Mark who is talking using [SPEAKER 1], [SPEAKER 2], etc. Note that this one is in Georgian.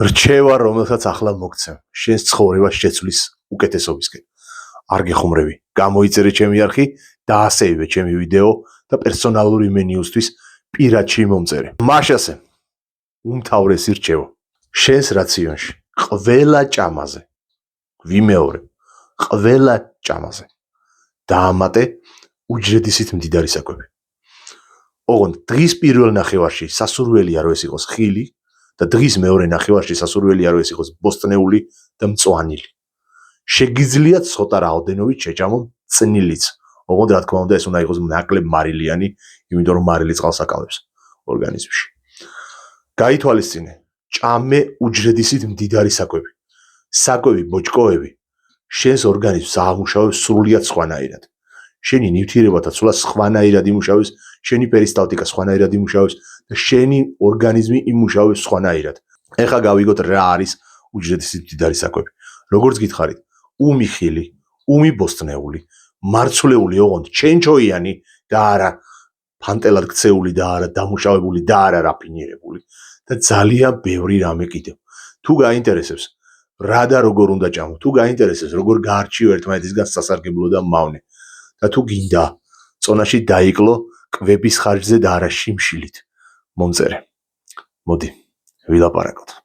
[SPEAKER 1] რჩევა, რომელსაც ახლა მოგცემ, შენს ცხოვრებას შეცვლის უკეთესობისკენ. არ გეხუმრები, გამოიწერე ჩემი არხი, დაასეივე ჩემი ვიდეო და პერსონალური მენიუსთვის პირადში მომწერე. მაშასე, უმთავრესი რჩევა. შენს რაციონში ყველა ჭამაზე, ვიმეორე, ყველა ჭამაზე დაამატე უჯრედისით მდიდარი საკვები. ოღონდ დღის პირველ ნახევარში სასურველია რომ ეს იყოს ხილი და დღის მეორე ნახევარში სასურველია რომ ეს იყოს ბოსტნეული და მწვანილი. შეგიძლიათ ცოტა რაოდენობით შეჭამო წნილიც. ოღონდ რა თქმა უნდა ეს უნდა იყოს ნაკლებ მარილიანი, იმიტომ რომ მარილი წყალს აკავებს ორგანიზმში. გაითვალისწინე, ჭამე უჯრედისით მდიდარი საკვები. საკვები ბოჭკოები შენს ორგანიზმს აამუშავებს სრულიად სხვანაირად. შენი ნივთიერებათა ცვლა სხვანაირად იმუშავებს, შენი პერისტალტიკა სხვანაირად იმუშავებს და შენი ორგანიზმი იმუშავებს სხვანაირად. ეხლა გავიგოთ რა არის უჯრედისით მდიდარი საკვები. როგორც გითხარით, უმი ხილი, უმი ბოსტნეული, მარცვლეული ოღონდ ჩენჩოიანი და არა ფანტელად ქცეული და არა დამუშავებული და არა რაფინირებული და ძალიან ბევრი რამე კიდევ. თუ გაინტერესებს რა და როგორ უნდა ჭამო, თუ გაინტერესებს როგორ გაარჩიო ერთმანეთისგან სასარგებლო და მავნე და თუ გინდა წონაში დაიკლო კვების ხარჯზე და არა შიმშილით მომწერე. მოდი, ვილაპარაკოთ.